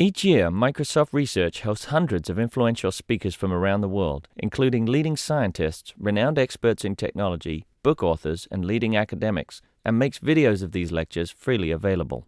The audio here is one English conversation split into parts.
Each year, Microsoft Research hosts hundreds of influential speakers from around the world, including leading scientists, renowned experts in technology, book authors, and leading academics, and makes videos of these lectures freely available.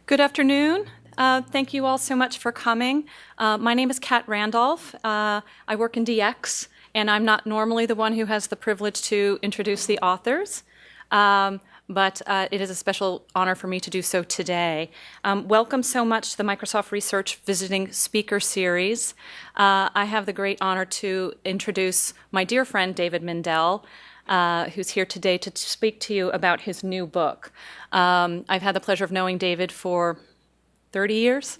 Good afternoon. Thank you all so much for coming. My name is Kat Randolph. I work in DX, and I'm not normally the one who has the privilege to introduce the authors, but it is a special honor for me to do so today. Welcome so much to the Microsoft Research Visiting Speaker Series. I have the great honor to introduce my dear friend David Mindell, who's here today to speak to you about his new book. I've had the pleasure of knowing David for 30 years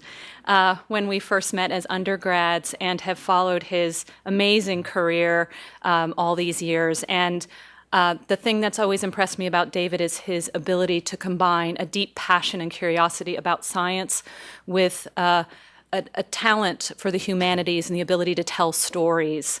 when we first met as undergrads, and have followed his amazing career all these years. And the thing that's always impressed me about David is his ability to combine a deep passion and curiosity about science with a talent for the humanities and the ability to tell stories.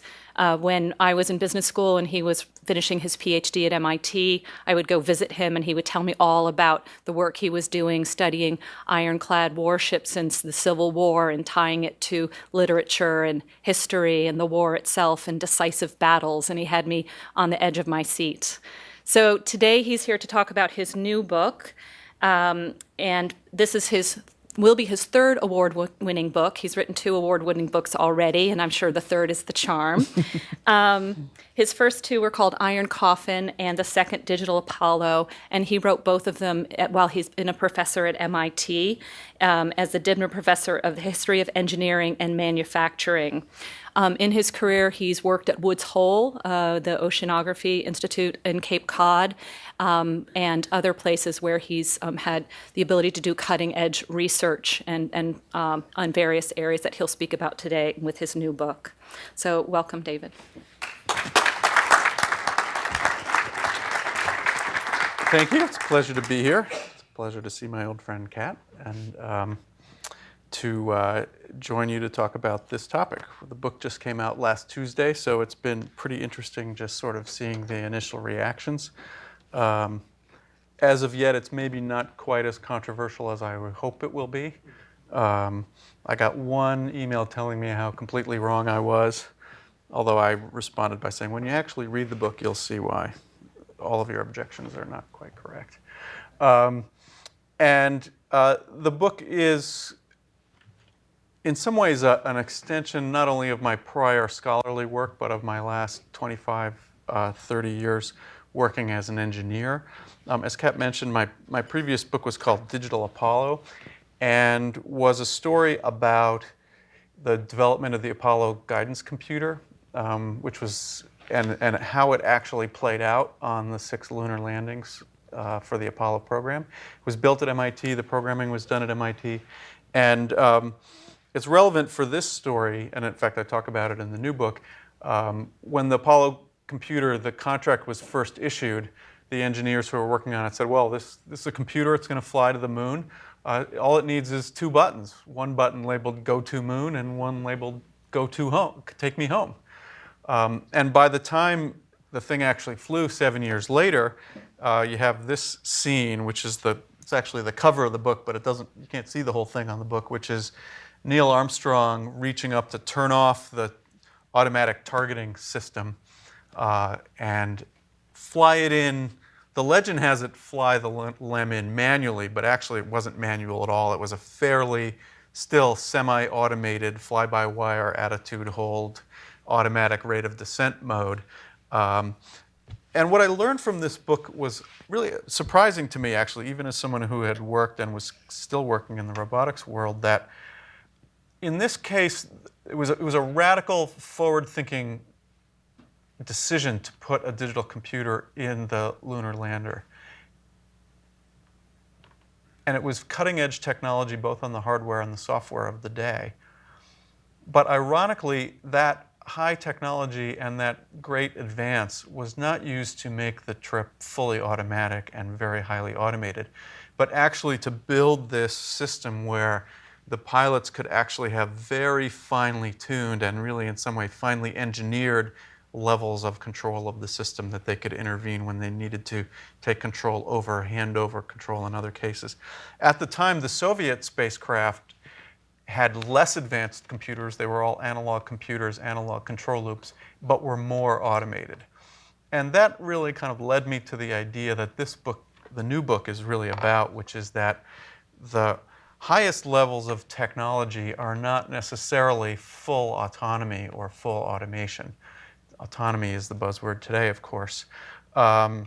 When I was in business school and he was finishing his PhD at MIT, I would go visit him and he would tell me all about the work he was doing, studying ironclad warships since the Civil War and tying it to literature and history and the war itself and decisive battles, and he had me on the edge of my seat. So today he's here to talk about his new book, and this is will be his third award-winning book. He's written 2 award-winning books already, and I'm sure the third is the charm. His first 2 were called Iron Coffin and the second Digital Apollo, and he wrote both of them while he's been a professor at MIT as the Dibner Professor of the History of Engineering and Manufacturing. In his career, he's worked at Woods Hole, the Oceanography Institute in Cape Cod, and other places where he's had the ability to do cutting-edge research and on various areas that he'll speak about today with his new book. So welcome, David. Thank you. It's a pleasure to be here. It's a pleasure to see my old friend Kat, and to join you to talk about this topic. The book just came out last Tuesday, so it's been pretty interesting just sort of seeing the initial reactions. As of yet, it's maybe not quite as controversial as I would hope it will be. I got one email telling me how completely wrong I was, although I responded by saying, when you actually read the book, you'll see why all of your objections are not quite correct. The book is, in some ways, an extension not only of my prior scholarly work, but of my last 25, 30 years working as an engineer. As Kat mentioned, my previous book was called Digital Apollo, and was a story about the development of the Apollo guidance computer, which was, and how it actually played out on the 6 lunar landings for the Apollo program. It was built at MIT, the programming was done at MIT, and it's relevant for this story, and in fact I talk about it in the new book. When the Apollo computer, the contract was first issued, the engineers who were working on it said, well, this is a computer, it's going to fly to the moon. All it needs is 2 buttons. One button labeled Go to Moon and one labeled Go to Home, Take Me Home. And by the time the thing actually flew 7 years later, you have this scene, which is it's actually the cover of the book, but you can't see the whole thing on the book, which is Neil Armstrong reaching up to turn off the automatic targeting system and fly it in. The legend has it fly the LEM in manually, but actually it wasn't manual at all. It was a fairly still semi-automated fly-by-wire attitude hold automatic rate of descent mode. And what I learned from this book was really surprising to me, actually, even as someone who had worked and was still working in the robotics world, that in this case, it was a radical, forward-thinking decision to put a digital computer in the lunar lander. And it was cutting-edge technology, both on the hardware and the software of the day. But ironically, that high technology and that great advance was not used to make the trip fully automatic and very highly automated, but actually to build this system where the pilots could actually have very finely tuned and really in some way finely engineered levels of control of the system that they could intervene when they needed to take control over, hand over control in other cases. At the time, the Soviet spacecraft had less advanced computers. They were all analog computers, analog control loops, but were more automated. And that really kind of led me to the idea that this book, the new book, is really about, which is that the highest levels of technology are not necessarily full autonomy or full automation. Autonomy is the buzzword today, of course. And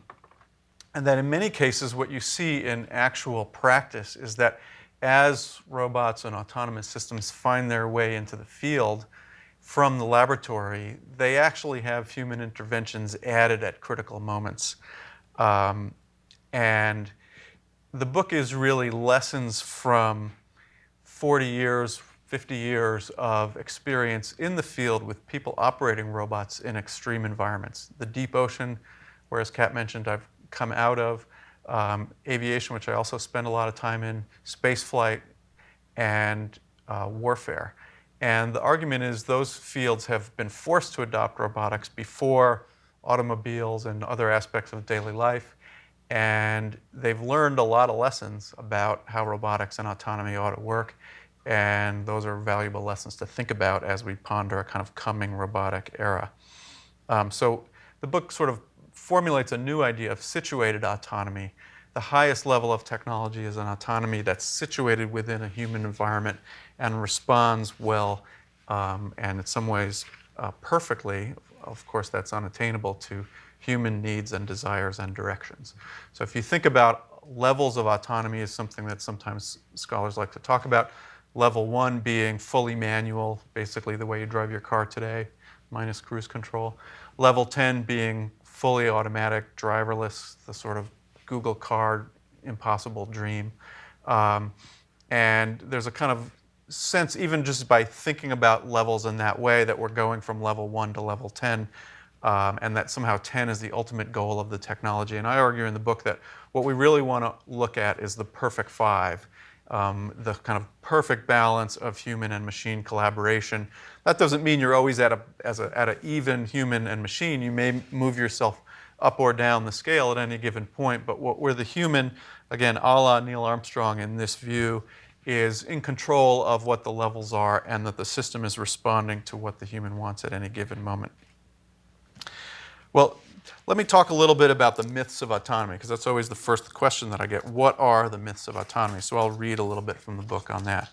that in many cases, what you see in actual practice is that as robots and autonomous systems find their way into the field from the laboratory, they actually have human interventions added at critical moments. And the book is really lessons from 40 years, 50 years of experience in the field with people operating robots in extreme environments. The deep ocean, where, as Kat mentioned, I've come out of, aviation, which I also spend a lot of time in, space flight, and warfare. And the argument is those fields have been forced to adopt robotics before automobiles and other aspects of daily life. And they've learned a lot of lessons about how robotics and autonomy ought to work. And those are valuable lessons to think about as we ponder a kind of coming robotic era. So the book sort of formulates a new idea of situated autonomy. The highest level of technology is an autonomy that's situated within a human environment and responds well, and in some ways perfectly. Of course, that's unattainable to human needs and desires and directions. So if you think about levels of autonomy as something that sometimes scholars like to talk about, level 1 being fully manual, basically the way you drive your car today, minus cruise control. Level 10 being fully automatic, driverless, the sort of Google car impossible dream. And there's a kind of sense, even just by thinking about levels in that way, that we're going from level 1 to level 10, and that somehow 10 is the ultimate goal of the technology. And I argue in the book that what we really want to look at is the perfect 5, the kind of perfect balance of human and machine collaboration. That doesn't mean you're always at an even human and machine. You may move yourself up or down the scale at any given point, but where the human, again, a la Neil Armstrong in this view, is in control of what the levels are and that the system is responding to what the human wants at any given moment. Well, let me talk a little bit about the myths of autonomy, because that's always the first question that I get. What are the myths of autonomy? So I'll read a little bit from the book on that.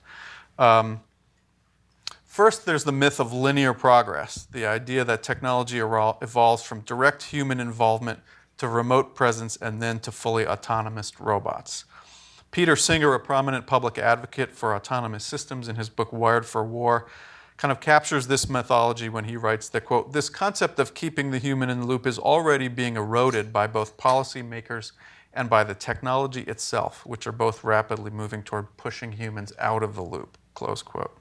First, there's the myth of linear progress, the idea that technology evolves from direct human involvement to remote presence and then to fully autonomous robots. Peter Singer, a prominent public advocate for autonomous systems, in his book Wired for War, kind of captures this mythology when he writes that, quote, "This concept of keeping the human in the loop is already being eroded by both policymakers and by the technology itself, which are both rapidly moving toward pushing humans out of the loop," close quote.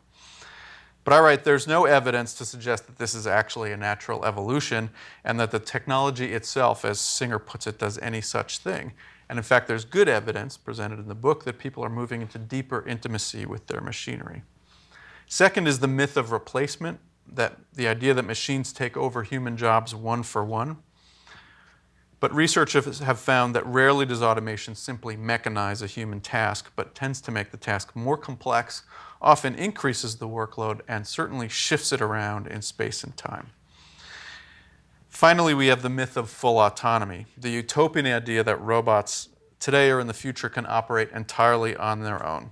But I write, there's no evidence to suggest that this is actually a natural evolution and that the technology itself, as Singer puts it, does any such thing. And in fact, there's good evidence presented in the book that people are moving into deeper intimacy with their machinery. Second is the myth of replacement, that the idea that machines take over human jobs one for one. But researchers have found that rarely does automation simply mechanize a human task, but tends to make the task more complex, often increases the workload, and certainly shifts it around in space and time. Finally, we have the myth of full autonomy, the utopian idea that robots today or in the future can operate entirely on their own.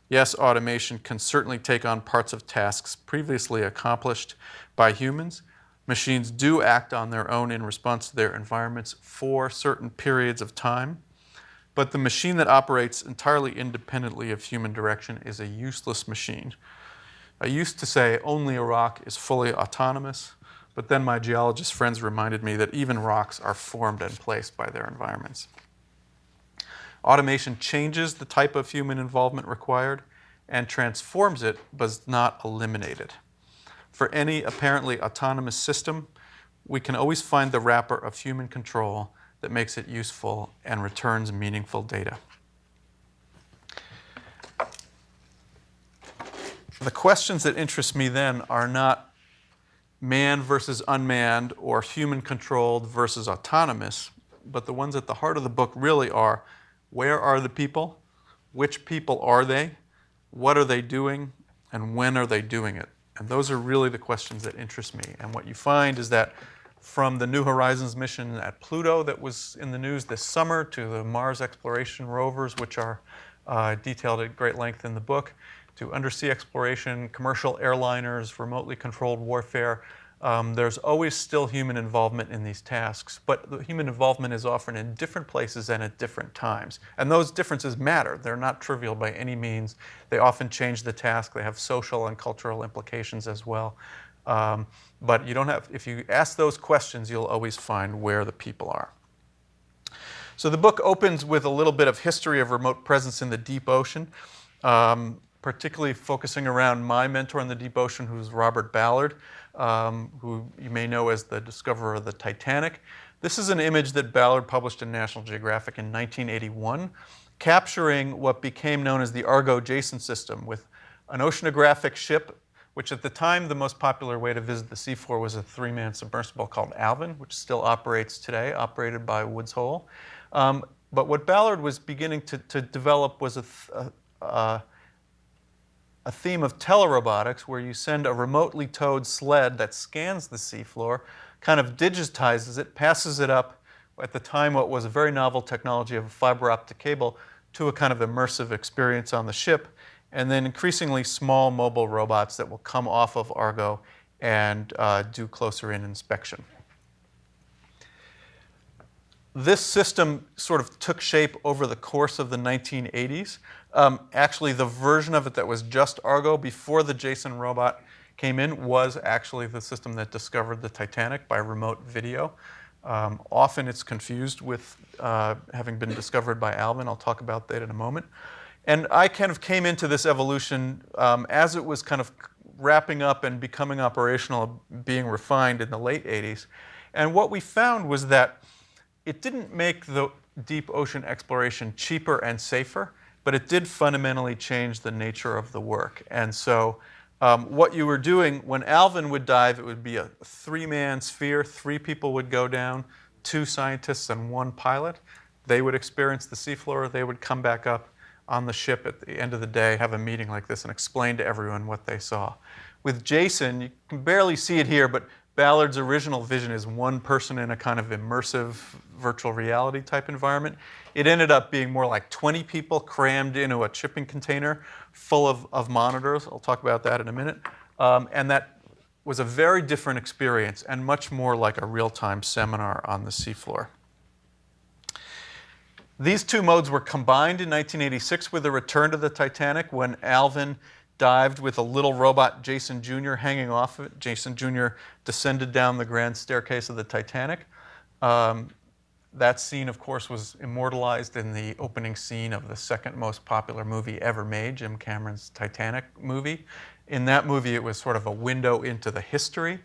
Yes, automation can certainly take on parts of tasks previously accomplished by humans. Machines do act on their own in response to their environments for certain periods of time. But the machine that operates entirely independently of human direction is a useless machine. I used to say only a rock is fully autonomous, but then my geologist friends reminded me that even rocks are formed and placed by their environments. Automation changes the type of human involvement required and transforms it, but does not eliminate it. For any apparently autonomous system, we can always find the wrapper of human control that makes it useful and returns meaningful data. The questions that interest me then are not manned versus unmanned or human-controlled versus autonomous. But the ones at the heart of the book really are, where are the people? Which people are they? What are they doing? And when are they doing it? And those are really the questions that interest me. And what you find is that from the New Horizons mission at Pluto that was in the news this summer to the Mars exploration rovers, which are detailed at great length in the book, to undersea exploration, commercial airliners, remotely controlled warfare, there's always still human involvement in these tasks, but the human involvement is often in different places and at different times. And those differences matter. They're not trivial by any means. They often change the task. They have social and cultural implications as well. But you don't have, if you ask those questions, you'll always find where the people are. So the book opens with a little bit of history of remote presence in the deep ocean, particularly focusing around my mentor in the deep ocean, who's Robert Ballard, who you may know as the discoverer of the Titanic. This is an image that Ballard published in National Geographic in 1981, capturing what became known as the Argo-Jason system, with an oceanographic ship, which at the time the most popular way to visit the seafloor was a three-man submersible called Alvin, which still operates today, operated by Woods Hole. But what Ballard was beginning to develop was a theme of telerobotics, where you send a remotely towed sled that scans the seafloor, kind of digitizes it, passes it up, at the time what was a very novel technology of a fiber optic cable, to a kind of immersive experience on the ship, and then increasingly small mobile robots that will come off of Argo and do closer-in inspection. This system sort of took shape over the course of the 1980s. Actually, the version of it that was just Argo before the Jason robot came in was actually the system that discovered the Titanic by remote video. Often it's confused with having been discovered by Alvin. I'll talk about that in a moment. And I kind of came into this evolution as it was kind of wrapping up and becoming operational, being refined in the late 80s. And what we found was that it didn't make the deep ocean exploration cheaper and safer, but it did fundamentally change the nature of the work. And so what you were doing, when Alvin would dive, it would be a three-man sphere. 3 people would go down, 2 scientists and 1 pilot. They would experience the seafloor. They would come back up on the ship at the end of the day, have a meeting like this, and explain to everyone what they saw. With Jason, you can barely see it here, but Ballard's original vision is 1 person in a kind of immersive virtual reality type environment. It ended up being more like 20 people crammed into a shipping container full of monitors. I'll talk about that in a minute. And that was a very different experience and much more like a real-time seminar on the seafloor. These 2 modes were combined in 1986 with the return to the Titanic, when Alvin dived with a little robot, Jason Jr., hanging off of it. Jason Jr. descended down the grand staircase of the Titanic. That scene, of course, was immortalized in the opening scene of the second most popular movie ever made, Jim Cameron's Titanic movie. In that movie, it was sort of a window into the history.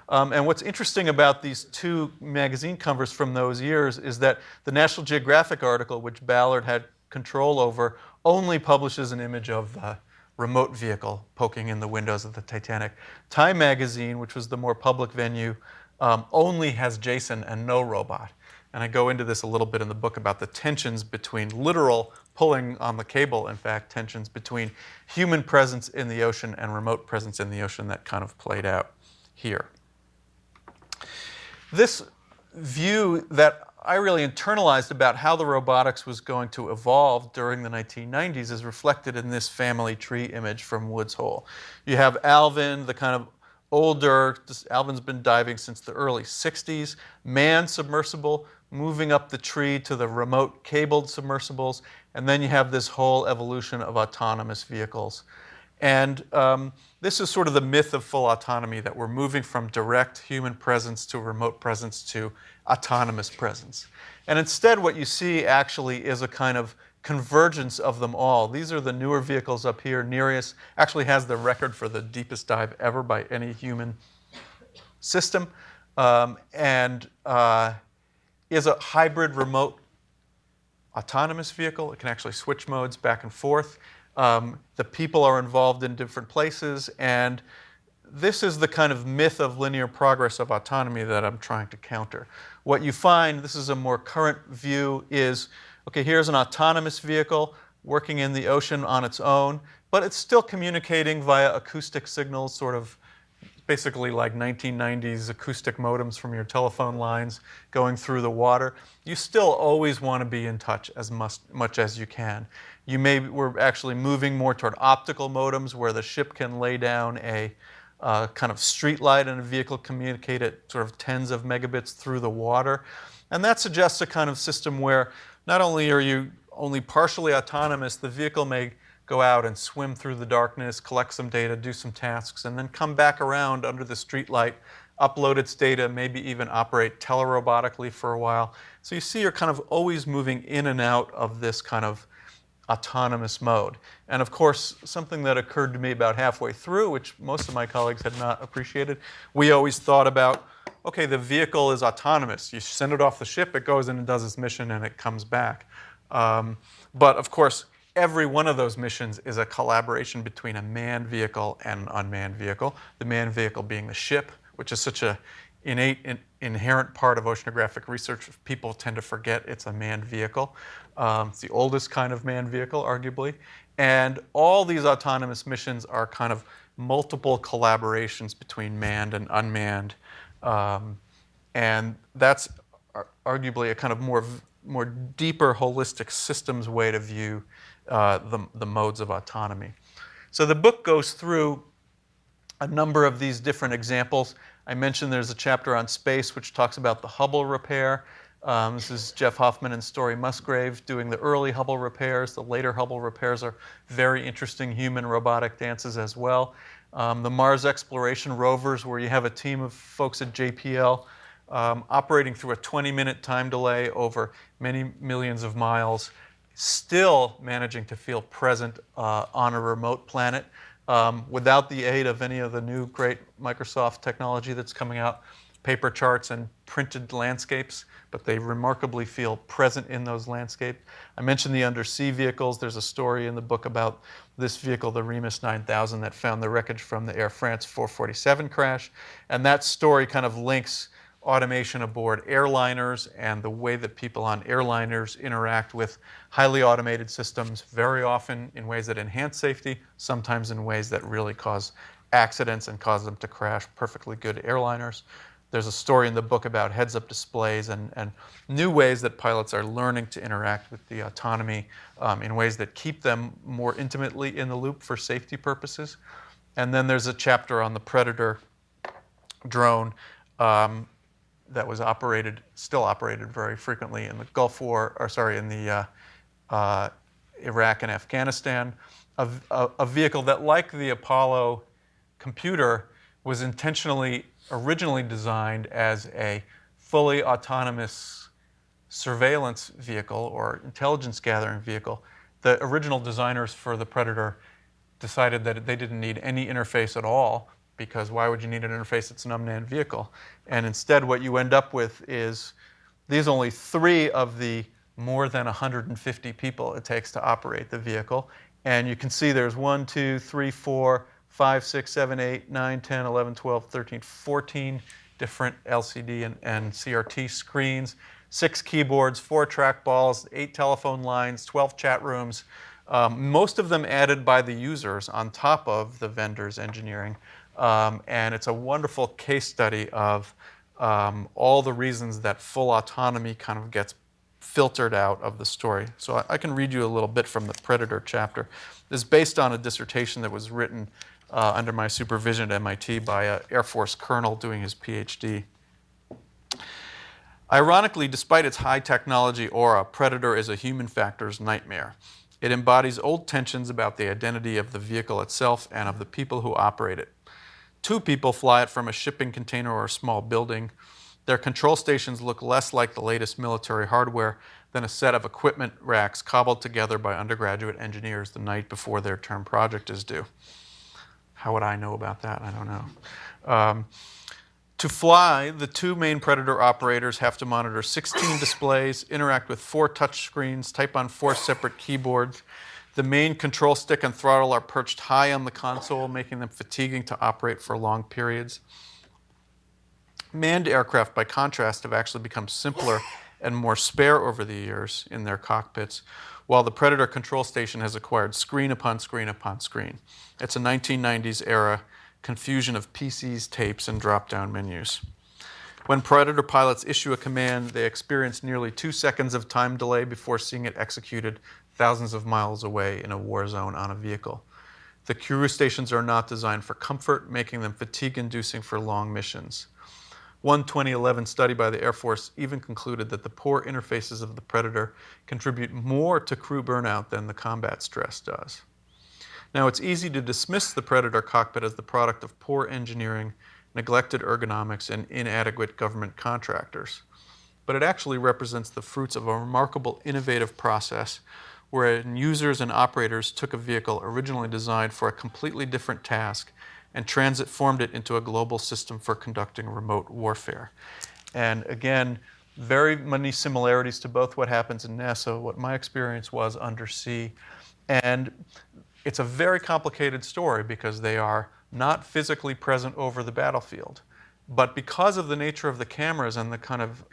And what's interesting about these 2 magazine covers from those years is that the National Geographic article, which Ballard had control over, only publishes an image of the remote vehicle poking in the windows of the Titanic. Time magazine, which was the more public venue, only has Jason and no robot. And I go into this a little bit in the book about the tensions between literal pulling on the cable, in fact, tensions between human presence in the ocean and remote presence in the ocean that kind of played out here. This view that I really internalized about how the robotics was going to evolve during the 1990s is reflected in this family tree image from Woods Hole. You have Alvin, the kind of older, Alvin's been diving since the early 60s, manned submersible, moving up the tree to the remote cabled submersibles, and then you have this whole evolution of autonomous vehicles. And this is sort of the myth of full autonomy, that we're moving from direct human presence to remote presence to autonomous presence. And instead what you see actually is a kind of convergence of them all. These are the newer vehicles up here. Nereus actually has the record for the deepest dive ever by any human system, and is a hybrid remote autonomous vehicle. It can actually switch modes back and forth. The people are involved in different places, and this is the kind of myth of linear progress of autonomy that I'm trying to counter. What you find, this is a more current view, is, okay, here's an autonomous vehicle working in the ocean on its own, but it's still communicating via acoustic signals, sort of basically like 1990s acoustic modems from your telephone lines going through the water. You still always want to be in touch as much as you can. We're actually moving more toward optical modems where the ship can lay down a kind of street light and a vehicle communicate at sort of tens of megabits through the water. And that suggests a kind of system where not only are you only partially autonomous, the vehicle may go out and swim through the darkness, collect some data, do some tasks, and then come back around under the street light, upload its data, maybe even operate telerobotically for a while. So you see you're kind of always moving in and out of this kind of autonomous mode. And of course, something that occurred to me about halfway through, which most of my colleagues had not appreciated, we always thought about, okay, the vehicle is autonomous. You send it off the ship, it goes in and does its mission, and it comes back. But of course, every one of those missions is a collaboration between a manned vehicle and an unmanned vehicle. The manned vehicle being the ship, which is such an innate, inherent part of oceanographic research. People tend to forget it's a manned vehicle. It's the oldest kind of manned vehicle, arguably. And all these autonomous missions are kind of multiple collaborations between manned and unmanned. And that's arguably a kind of more deeper, holistic systems way to view the modes of autonomy. So the book goes through a number of these different examples. I mentioned there's a chapter on space which talks about the Hubble repair. This is Jeff Hoffman and Story Musgrave doing the early Hubble repairs. The later Hubble repairs are very interesting human robotic dances as well. The Mars exploration rovers, where you have a team of folks at JPL operating through a 20-minute time delay over many millions of miles, still managing to feel present on a remote planet without the aid of any of the new great Microsoft technology that's coming out, paper charts and printed landscapes, but they remarkably feel present in those landscapes. I mentioned the undersea vehicles. There's a story in the book about this vehicle, the Remus 9000, that found the wreckage from the Air France 447 crash. And that story kind of links automation aboard airliners and the way that people on airliners interact with highly automated systems, very often in ways that enhance safety, sometimes in ways that really cause accidents and cause them to crash perfectly good airliners. There's a story in the book about heads-up displays and new ways that pilots are learning to interact with the autonomy in ways that keep them more intimately in the loop for safety purposes. And then there's a chapter on the Predator drone that was still operated very frequently in the Gulf War, in the Iraq and Afghanistan. A vehicle that, like the Apollo computer, was originally designed as a fully autonomous surveillance vehicle or intelligence gathering vehicle. The original designers for the Predator decided that they didn't need any interface at all, because why would you need an interface? It's an unmanned vehicle. And instead what you end up with is these only 3 of the more than 150 people it takes to operate the vehicle. And you can see there's 1, 2, 3, 4, 5, 6, 7, 8, 9, 10, 11, 12, 13, 14 different LCD and CRT screens, 6 keyboards, 4 trackballs, 8 telephone lines, 12 chat rooms, most of them added by the users on top of the vendor's engineering. And it's a wonderful case study of all the reasons that full autonomy kind of gets filtered out of the story. So I can read you a little bit from the Predator chapter. This is based on a dissertation that was written under my supervision at MIT by an Air Force colonel doing his PhD. Ironically, despite its high technology aura, Predator is a human factors nightmare. It embodies old tensions about the identity of the vehicle itself and of the people who operate it. 2 people fly it from a shipping container or a small building. Their control stations look less like the latest military hardware than a set of equipment racks cobbled together by undergraduate engineers the night before their term project is due. How would I know about that? I don't know. To fly, the 2 main Predator operators have to monitor 16 displays, interact with 4 touch screens, type on 4 separate keyboards. The main control stick and throttle are perched high on the console, making them fatiguing to operate for long periods. Manned aircraft, by contrast, have actually become simpler and more spare over the years in their cockpits, while the Predator control station has acquired screen upon screen upon screen. It's a 1990s era confusion of PCs, tapes, and drop-down menus. When Predator pilots issue a command, they experience nearly 2 seconds of time delay before seeing it executed thousands of miles away in a war zone on a vehicle. The crew stations are not designed for comfort, making them fatigue-inducing for long missions. One 2011 study by the Air Force even concluded that the poor interfaces of the Predator contribute more to crew burnout than the combat stress does. Now, it's easy to dismiss the Predator cockpit as the product of poor engineering, neglected ergonomics, and inadequate government contractors. But it actually represents the fruits of a remarkable innovative process wherein users and operators took a vehicle originally designed for a completely different task and transformed it into a global system for conducting remote warfare. And again, very many similarities to both what happens in NASA, what my experience was undersea. And it's a very complicated story because they are not physically present over the battlefield. But because of the nature of the cameras and the kind of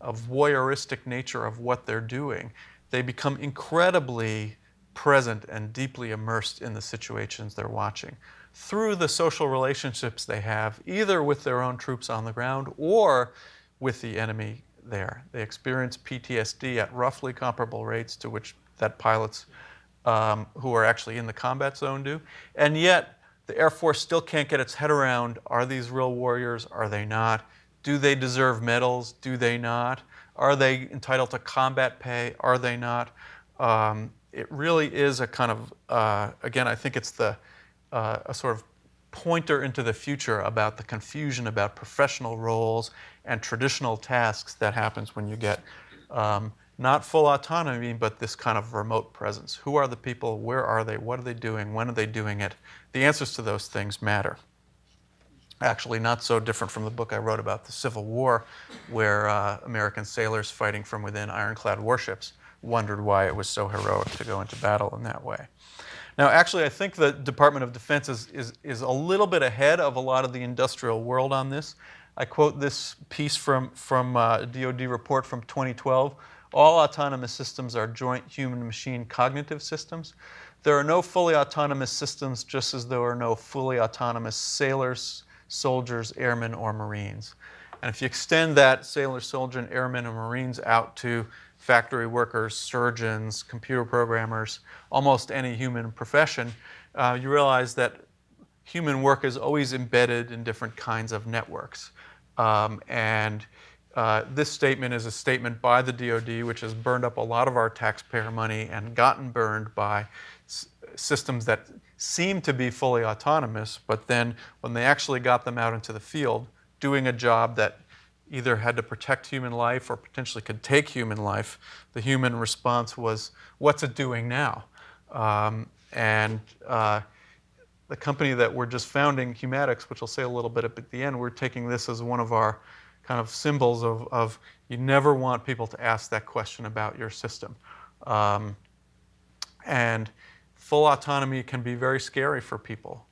voyeuristic nature of what they're doing, they become incredibly present and deeply immersed in the situations they're watching through the social relationships they have, either with their own troops on the ground or with the enemy there. They experience PTSD at roughly comparable rates to which that pilots who are actually in the combat zone do. And yet, the Air Force still can't get its head around, are these real warriors? Are they not? Do they deserve medals? Do they not? Are they entitled to combat pay? Are they not? It really is a kind of, again, I think it's a sort of pointer into the future about the confusion about professional roles and traditional tasks that happens when you get not full autonomy, but this kind of remote presence. Who are the people? Where are they? What are they doing? When are they doing it? The answers to those things matter. Actually, not so different from the book I wrote about the Civil War, where American sailors fighting from within ironclad warships wondered why it was so heroic to go into battle in that way. Now, actually, I think the Department of Defense is a little bit ahead of a lot of the industrial world on this. I quote this piece from a DoD report from 2012. All autonomous systems are joint human-machine cognitive systems. There are no fully autonomous systems, just as there are no fully autonomous sailors, soldiers, airmen, or Marines. And if you extend that sailors, soldiers, airmen, and Marines out to factory workers, surgeons, computer programmers, almost any human profession, you realize that human work is always embedded in different kinds of networks. This statement is a statement by the DoD, which has burned up a lot of our taxpayer money and gotten burned by systems that seem to be fully autonomous, but then when they actually got them out into the field, doing a job that either had to protect human life or potentially could take human life, the human response was, what's it doing now? The company that we're just founding, Humatics, which I'll say a little bit at the end, we're taking this as one of our kind of symbols of you never want people to ask that question about your system. And full autonomy can be very scary for people.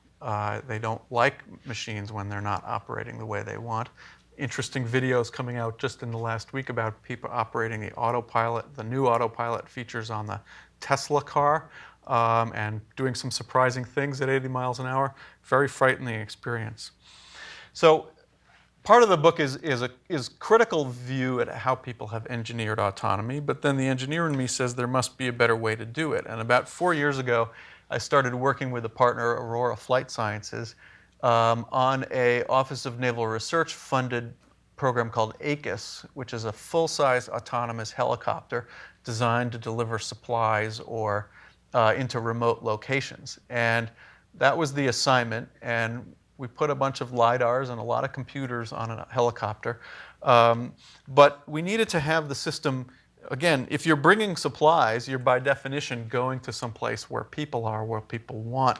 They don't like machines when they're not operating the way they want. Interesting videos coming out just in the last week about people operating the autopilot, the new autopilot features on the Tesla car, and doing some surprising things at 80 miles an hour. Very frightening experience. So part of the book is critical view at how people have engineered autonomy, but then the engineer in me says there must be a better way to do it. And about 4 years ago, I started working with a partner, Aurora Flight Sciences, on a Office of Naval Research funded program called ACUS, which is a full-size autonomous helicopter designed to deliver supplies or into remote locations. And that was the assignment, and we put a bunch of LiDARs and a lot of computers on a helicopter. But we needed to have the system, again, if you're bringing supplies, you're by definition going to some place where people are, where people want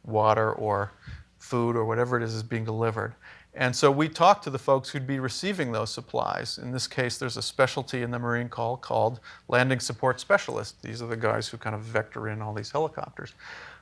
water or food or whatever it is being delivered. And so we talked to the folks who'd be receiving those supplies. In this case, there's a specialty in the Marine Corps called landing support specialists. These are the guys who kind of vector in all these helicopters.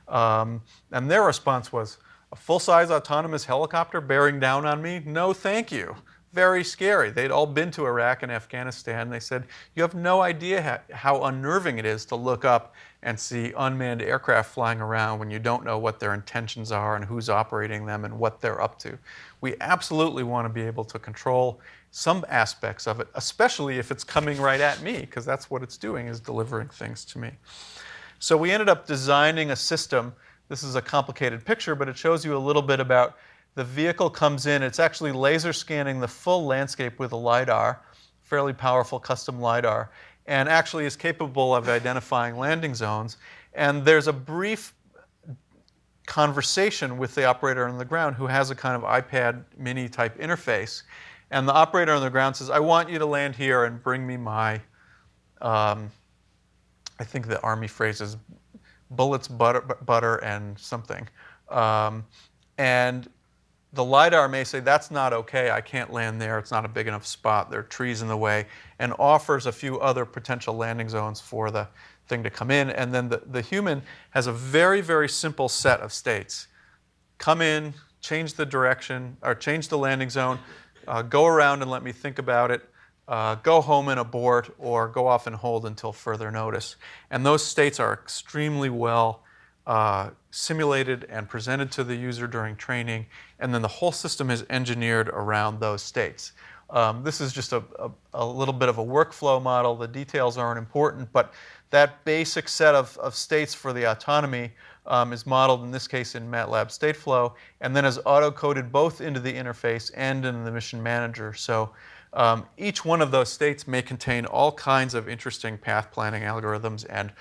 And their response was, a full-size autonomous helicopter bearing down on me? No, thank you. Very scary. They'd all been to Iraq and Afghanistan. They said, you have no idea how unnerving it is to look up and see unmanned aircraft flying around when you don't know what their intentions are and who's operating them and what they're up to. We absolutely want to be able to control some aspects of it, especially if it's coming right at me, because that's what it's doing, is delivering things to me. So we ended up designing a system. This is a complicated picture, but it shows you a little bit about the vehicle comes in. It's actually laser scanning the full landscape with a LiDAR, fairly powerful custom LiDAR, and actually is capable of identifying landing zones. And there's a brief conversation with the operator on the ground who has a kind of iPad mini type interface. And the operator on the ground says, I want you to land here and bring me my, I think the Army phrase is bullets, butter, and something. And the LiDAR may say, that's not okay, I can't land there, it's not a big enough spot, there are trees in the way, and offers a few other potential landing zones for the thing to come in. And then the human has a very, very simple set of states. Come in, change the direction, or change the landing zone, go around and let me think about it, go home and abort, or go off and hold until further notice. And those states are extremely well simulated and presented to the user during training, and then the whole system is engineered around those states. This is just a little bit of a workflow model. The details aren't important, but that basic set of states for the autonomy is modeled, in this case, in MATLAB Stateflow, and then is auto-coded both into the interface and in the mission manager. So each one of those states may contain all kinds of interesting path planning algorithms and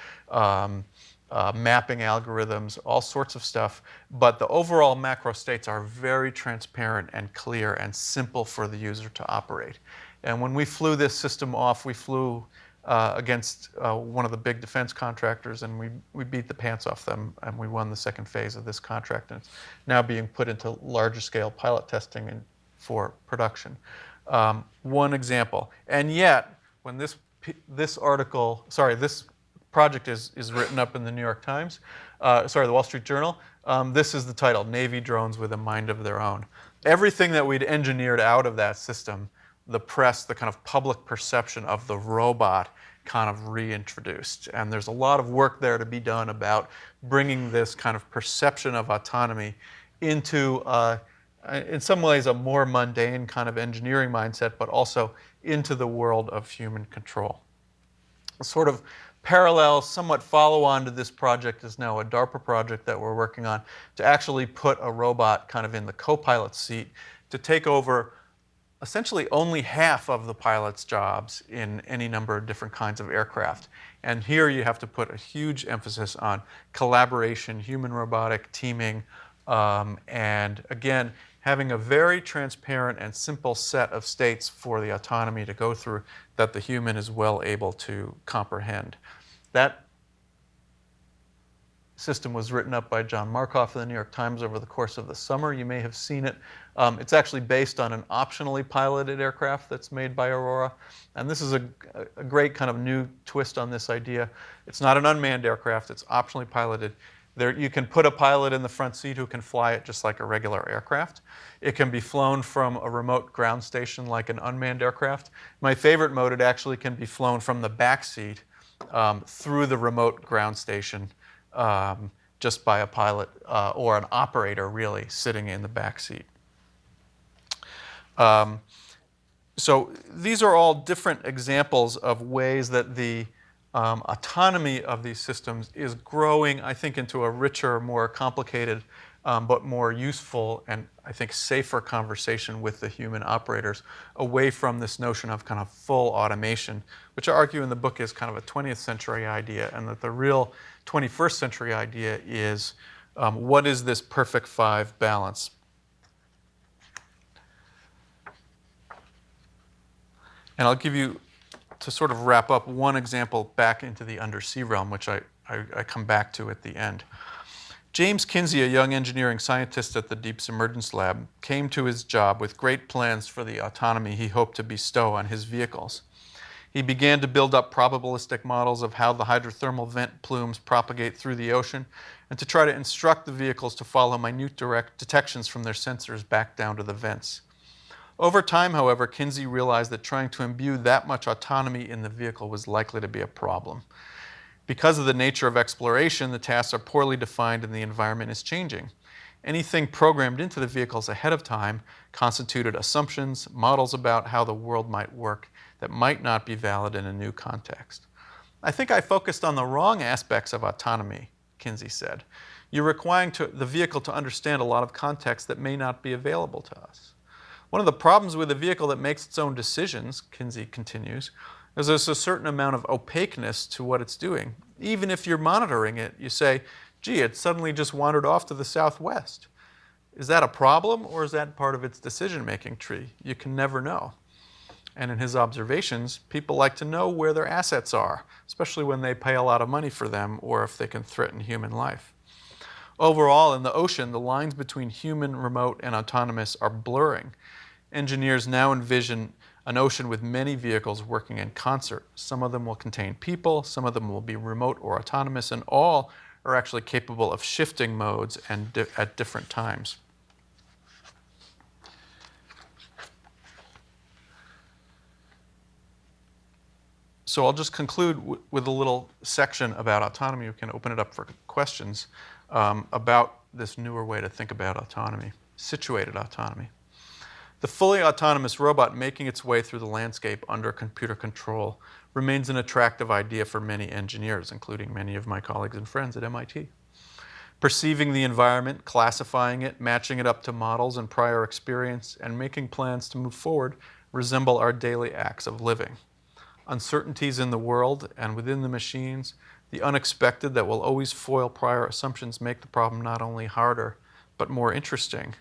mapping algorithms, all sorts of stuff, but the overall macro states are very transparent and clear and simple for the user to operate. And when we flew this system off, we flew against one of the big defense contractors, and we beat the pants off them, and we won the second phase of this contract, and it's now being put into larger scale pilot testing and for production. One example. And yet, when this project is written up in the New York Times, the Wall Street Journal, this is the title, Navy Drones with a Mind of Their Own. Everything that we'd engineered out of that system, the press, the kind of public perception of the robot kind of reintroduced. And there's a lot of work there to be done about bringing this kind of perception of autonomy into, in some ways, a more mundane kind of engineering mindset, but also into the world of human control. A sort of parallel, somewhat follow-on to this project is now a DARPA project that we're working on to actually put a robot kind of in the co-pilot seat to take over essentially only half of the pilot's jobs in any number of different kinds of aircraft. And here you have to put a huge emphasis on collaboration, human-robotic teaming, and again, having a very transparent and simple set of states for the autonomy to go through that the human is well able to comprehend. That system was written up by John Markoff of the New York Times over the course of the summer. You may have seen it. It's actually based on an optionally piloted aircraft that's made by Aurora. And this is a great kind of new twist on this idea. It's not an unmanned aircraft. It's optionally piloted. You can put a pilot in the front seat who can fly it just like a regular aircraft. It can be flown from a remote ground station like an unmanned aircraft. My favorite mode, it actually can be flown from the back seat through the remote ground station just by a pilot or an operator really sitting in the back seat. So these are all different examples of ways that the autonomy of these systems is growing, I think, into a richer, more complicated, but more useful and, I think, safer conversation with the human operators, away from this notion of kind of full automation, which I argue in the book is kind of a 20th century idea, and that the real 21st century idea is what is this perfect five balance? And I'll give you, to sort of wrap up, one example back into the undersea realm, which I come back to at the end. James Kinsey, a young engineering scientist at the Deep Submergence Lab, came to his job with great plans for the autonomy he hoped to bestow on his vehicles. He began to build up probabilistic models of how the hydrothermal vent plumes propagate through the ocean and to try to instruct the vehicles to follow minute direct detections from their sensors back down to the vents. Over time, however, Kinsey realized that trying to imbue that much autonomy in the vehicle was likely to be a problem. Because of the nature of exploration, the tasks are poorly defined and the environment is changing. Anything programmed into the vehicles ahead of time constituted assumptions, models about how the world might work that might not be valid in a new context. I think I focused on the wrong aspects of autonomy, Kinsey said. You're requiring the vehicle to understand a lot of context that may not be available to us. One of the problems with a vehicle that makes its own decisions, Kinsey continues, is there's a certain amount of opaqueness to what it's doing. Even if you're monitoring it, you say, gee, it suddenly just wandered off to the southwest. Is that a problem, or is that part of its decision-making tree? You can never know. And in his observations, people like to know where their assets are, especially when they pay a lot of money for them or if they can threaten human life. Overall, in the ocean, the lines between human, remote, and autonomous are blurring. Engineers now envision an ocean with many vehicles working in concert. Some of them will contain people, some of them will be remote or autonomous, and all are actually capable of shifting modes and at different times. So I'll just conclude with a little section about autonomy. We can open it up for questions about this newer way to think about autonomy, situated autonomy. The fully autonomous robot making its way through the landscape under computer control remains an attractive idea for many engineers, including many of my colleagues and friends at MIT. Perceiving the environment, classifying it, matching it up to models and prior experience, and making plans to move forward resemble our daily acts of living. Uncertainties in the world and within the machines, the unexpected that will always foil prior assumptions make the problem not only harder, but more interesting.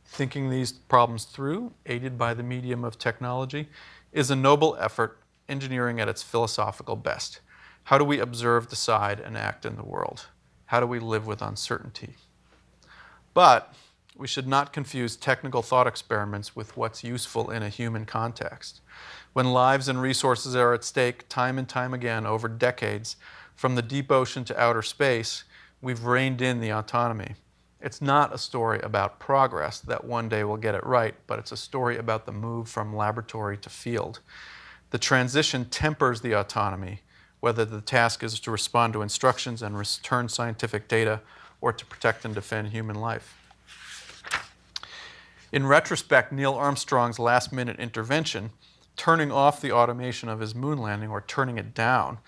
Thinking these problems through, aided by the medium of technology, is a noble effort, engineering at its philosophical best. How do we observe, decide, and act in the world? How do we live with uncertainty? But we should not confuse technical thought experiments with what's useful in a human context. When lives and resources are at stake time and time again over decades, from the deep ocean to outer space, we've reined in the autonomy. It's not a story about progress that one day we'll get it right, but it's a story about the move from laboratory to field. The transition tempers the autonomy, whether the task is to respond to instructions and return scientific data or to protect and defend human life. In retrospect, Neil Armstrong's last-minute intervention, turning off the automation of his moon landing or turning it down,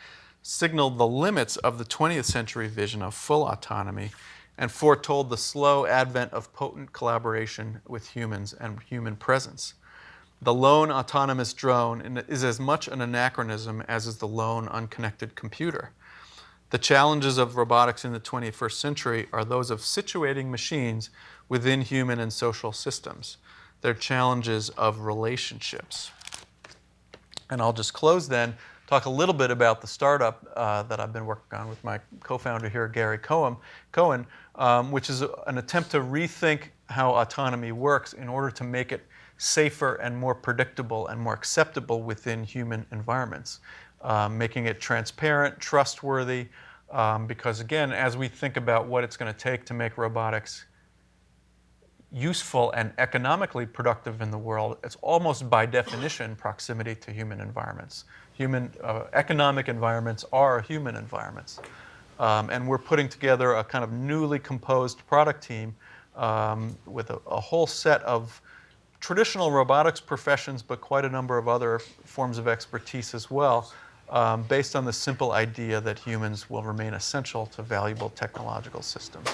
signaled the limits of the 20th century vision of full autonomy and foretold the slow advent of potent collaboration with humans and human presence. The lone autonomous drone is as much an anachronism as is the lone unconnected computer. The challenges of robotics in the 21st century are those of situating machines within human and social systems. They're challenges of relationships. And I'll just close then, talk a little bit about the startup that I've been working on with my co-founder here, Gary Cohen, which is an attempt to rethink how autonomy works in order to make it safer and more predictable and more acceptable within human environments, making it transparent, trustworthy, because again, as we think about what it's going to take to make robotics useful and economically productive in the world, it's almost by definition proximity to human environments. Economic environments are human environments. And we're putting together a kind of newly composed product team with a whole set of traditional robotics professions, but quite a number of other forms of expertise as well, based on the simple idea that humans will remain essential to valuable technological systems.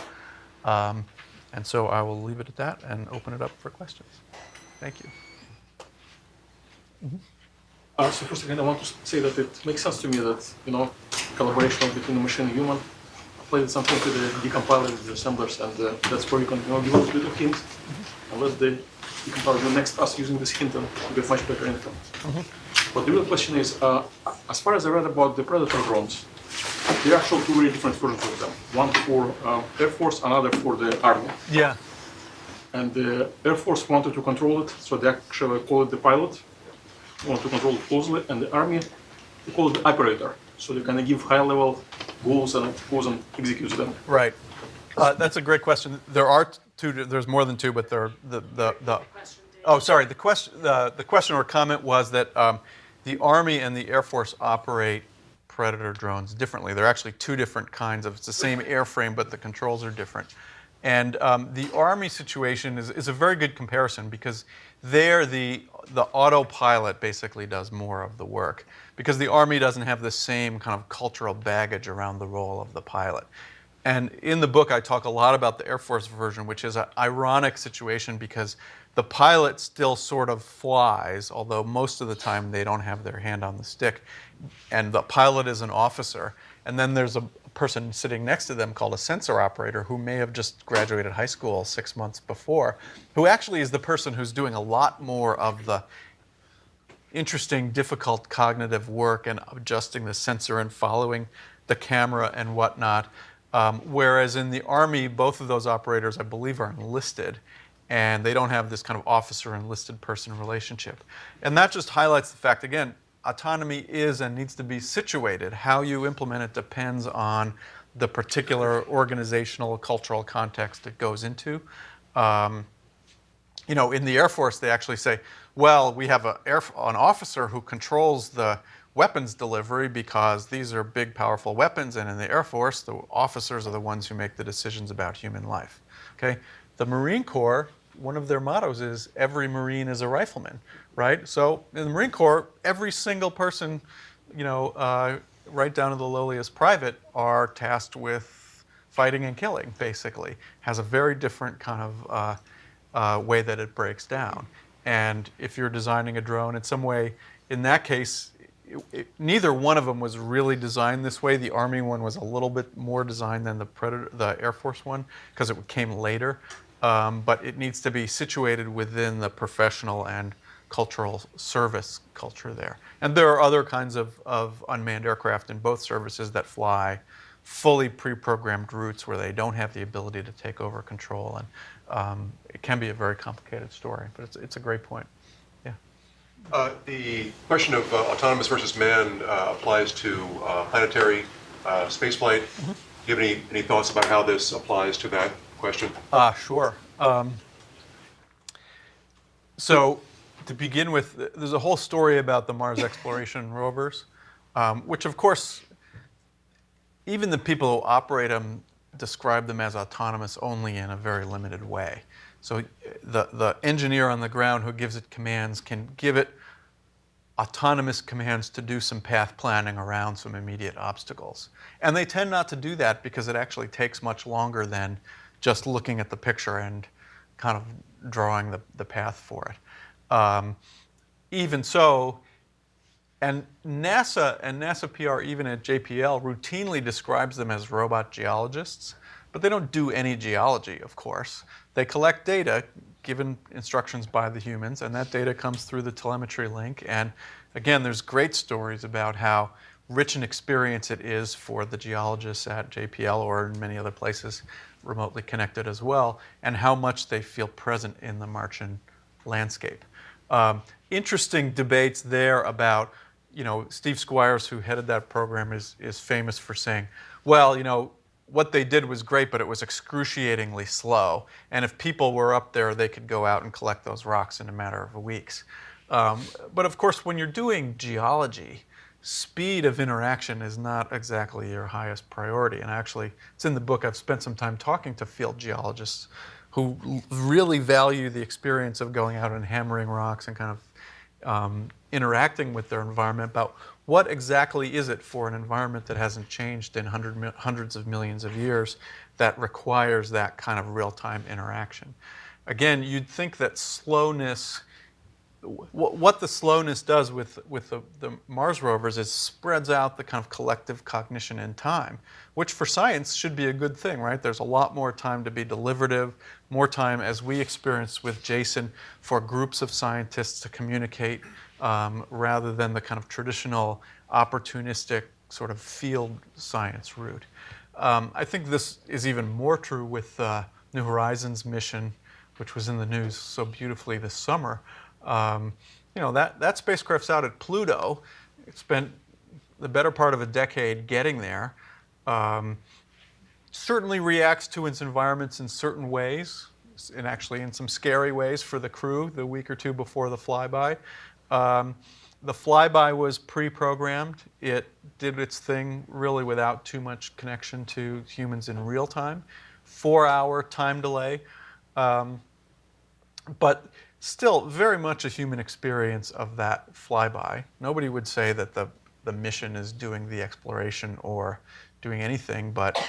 And so I will leave it at that and open it up for questions. Thank you. So first again, I want to say that it makes sense to me that, collaboration between the machine and human applied something to the decompiler, the assemblers, and that's where you can give a little bit of hint and let the decompiler do next us using this hint and get much better info. But the real question is, as far as I read about the Predator drones, There are actually two very different versions of them. One for Air Force, another for the Army. Yeah. And the Air Force wanted to control it, so they actually call it the pilot, want to control it closely, and the Army, they call it the operator. So they kind of give high-level goals and goes and executes them. Right. That's a great question. There are two. There's more than two, but there the. Oh, sorry. The question or comment was that the Army and the Air Force operate Predator drones differently. They're actually two different kinds of. It's the same airframe, but the controls are different. And the Army situation is a very good comparison because there the autopilot basically does more of the work because the Army doesn't have the same kind of cultural baggage around the role of the pilot. And in the book, I talk a lot about the Air Force version, which is an ironic situation because the pilot still sort of flies, although most of the time they don't have their hand on the stick. And the pilot is an officer. And then there's a person sitting next to them called a sensor operator who may have just graduated high school 6 months before, who actually is the person who's doing a lot more of the interesting, difficult cognitive work and adjusting the sensor and following the camera and whatnot. Whereas in the Army, both of those operators, I believe, are enlisted, and they don't have this kind of officer-enlisted person relationship. And that just highlights the fact, again, autonomy is and needs to be situated. How you implement it depends on the particular organizational, cultural context it goes into. You know, in the Air Force, they actually say, well, we have an officer who controls the weapons delivery because these are big, powerful weapons, and in the Air Force, the officers are the ones who make the decisions about human life. Okay? The Marine Corps, one of their mottos is every Marine is a rifleman, right? So in the Marine Corps, every single person, you know, right down to the lowliest private, are tasked with fighting and killing, basically. Has a very different kind of way that it breaks down. And if you're designing a drone in some way, in that case, neither one of them was really designed this way. The Army one was a little bit more designed than the Air Force one because it came later. But it needs to be situated within the professional and cultural service culture there. And there are other kinds of unmanned aircraft in both services that fly fully pre-programmed routes where they don't have the ability to take over control. And it can be a very complicated story, but it's a great point. The question of autonomous versus man applies to planetary spaceflight. Mm-hmm. Do you have any thoughts about how this applies to that question? Sure. So to begin with, there's a whole story about the Mars exploration rovers, which of course, even the people who operate them describe them as autonomous only in a very limited way. So the engineer on the ground who gives it commands can give it autonomous commands to do some path planning around some immediate obstacles. And they tend not to do that because it actually takes much longer than just looking at the picture and kind of drawing the path for it. Even so, and NASA PR, even at JPL, routinely describes them as robot geologists, but they don't do any geology, of course. They collect data given instructions by the humans, and that data comes through the telemetry link. And again, there's great stories about how rich an experience it is for the geologists at JPL or in many other places remotely connected as well, and how much they feel present in the Martian landscape. Interesting debates there about, you know, Steve Squires, who headed that program, is famous for saying, well, you know, what they did was great, but it was excruciatingly slow. And if people were up there, they could go out and collect those rocks in a matter of weeks. But of course, when you're doing geology, speed of interaction is not exactly your highest priority. And actually, it's in the book. I've spent some time talking to field geologists who really value the experience of going out and hammering rocks and kind of interacting with their environment about what exactly is it for an environment that hasn't changed in hundreds of millions of years that requires that kind of real-time interaction. Again, you'd think that slowness, what the slowness does with the Mars rovers is spreads out the kind of collective cognition in time, which for science should be a good thing, right? There's a lot more time to be deliberative, more time, as we experienced with Jason, for groups of scientists to communicate rather than the kind of traditional opportunistic sort of field science route. I think this is even more true with New Horizons mission, which was in the news so beautifully this summer. That spacecraft's out at Pluto. It spent the better part of a decade getting there. Certainly reacts to its environments in certain ways, and actually in some scary ways for the crew the week or two before the flyby. The flyby was pre-programmed. It did its thing really without too much connection to humans in real time. 4-hour time delay. But still very much a human experience of that flyby. Nobody would say that the mission is doing the exploration or doing anything but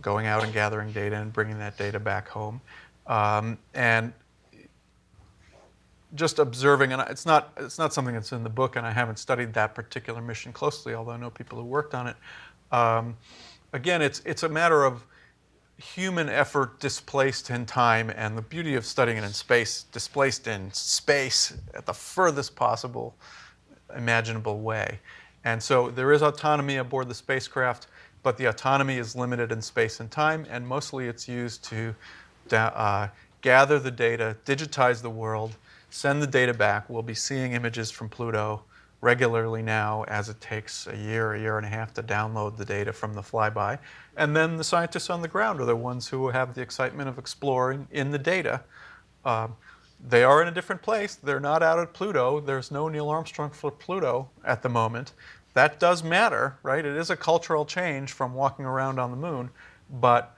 going out and gathering data and bringing that data back home. And just observing, and it's not something that's in the book, and I haven't studied that particular mission closely, although I know people who worked on it. Again, it's a matter of human effort displaced in time, and the beauty of studying it in space, displaced in space at the furthest possible imaginable way. And so there is autonomy aboard the spacecraft, but the autonomy is limited in space and time, and mostly it's used to gather the data, digitize the world, send the data back. We'll be seeing images from Pluto regularly now, as it takes a year and a half to download the data from the flyby. And then the scientists on the ground are the ones who have the excitement of exploring in the data. They are in a different place. They're not out at Pluto. There's no Neil Armstrong for Pluto at the moment. That does matter, right? It is a cultural change from walking around on the moon, but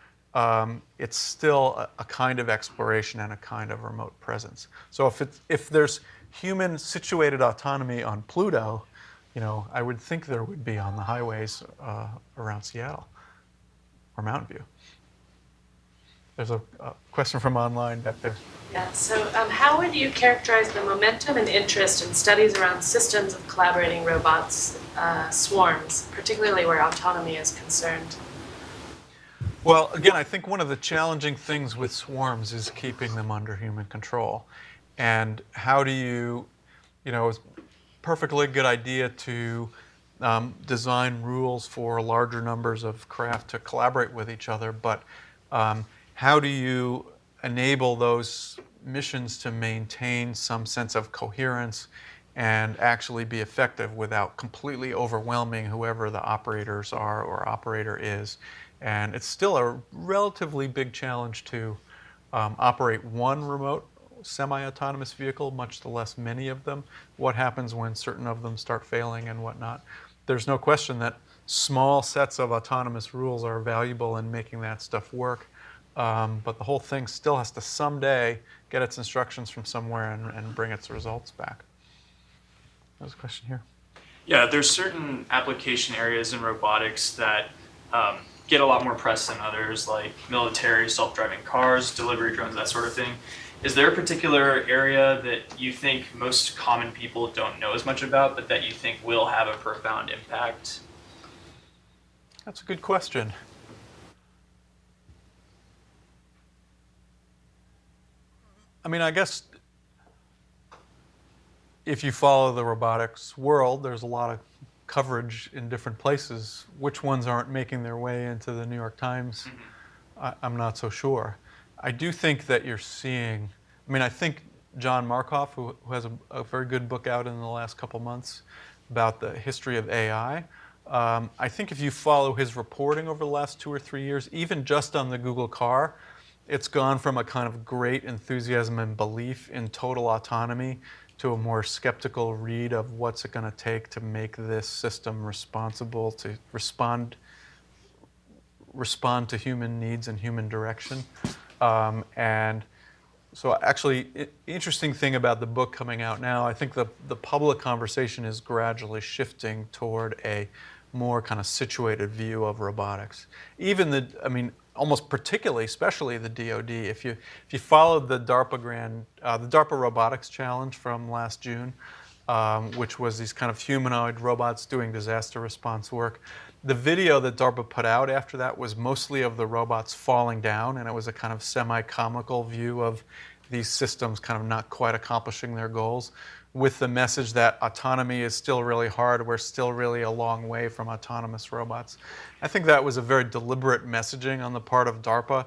it's still a kind of exploration and a kind of remote presence. So if there's human situated autonomy on Pluto, I would think there would be on the highways around Seattle or Mountain View. There's a question from online back there. Yeah, so how would you characterize the momentum and interest in studies around systems of collaborating robots, swarms, particularly where autonomy is concerned? Well, again, I think one of the challenging things with swarms is keeping them under human control. And how do you, it's a perfectly good idea to design rules for larger numbers of craft to collaborate with each other, but how do you enable those missions to maintain some sense of coherence and actually be effective without completely overwhelming whoever the operators are or operator is? And it's still a relatively big challenge to operate one remote semi-autonomous vehicle, much less many of them. What happens when certain of them start failing and whatnot? There's no question that small sets of autonomous rules are valuable in making that stuff work. But the whole thing still has to someday get its instructions from somewhere and bring its results back. There's a question here. Yeah, there's certain application areas in robotics that get a lot more press than others, like military, self-driving cars, delivery drones, that sort of thing. Is there a particular area that you think most common people don't know as much about, but that you think will have a profound impact? That's a good question. I mean, I guess if you follow the robotics world, there's a lot of coverage in different places. Which ones aren't making their way into the New York Times, I'm not so sure. I do think that you're seeing, I think John Markoff, who has a very good book out in the last couple months about the history of AI, I think if you follow his reporting over the last 2 or 3 years, even just on the Google car, it's gone from a kind of great enthusiasm and belief in total autonomy to a more skeptical read of what's it going to take to make this system responsible to respond to human needs and human direction. And so actually, interesting thing about the book coming out now, I think the public conversation is gradually shifting toward a more kind of situated view of robotics. Even almost particularly, especially the DoD. If you followed the DARPA Robotics Challenge from last June, which was these kind of humanoid robots doing disaster response work, the video that DARPA put out after that was mostly of the robots falling down, and it was a kind of semi-comical view of these systems kind of not quite accomplishing their goals. with the message that autonomy is still really hard. We're still really a long way from autonomous robots. I think that was a very deliberate messaging on the part of DARPA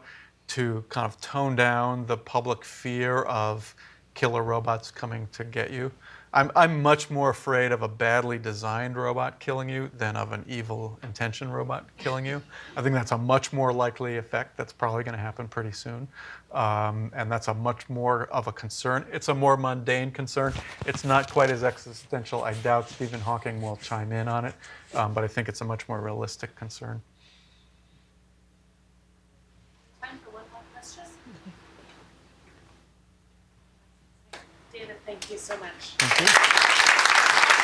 to kind of tone down the public fear of killer robots coming to get you. I'm much more afraid of a badly designed robot killing you than of an evil intention robot killing you. I think that's a much more likely effect. That's probably going to happen pretty soon. And that's a much more of a concern. It's a more mundane concern. It's not quite as existential. I doubt Stephen Hawking will chime in on it, but I think it's a much more realistic concern. Time for one more question. David, thank you so much. Thank you.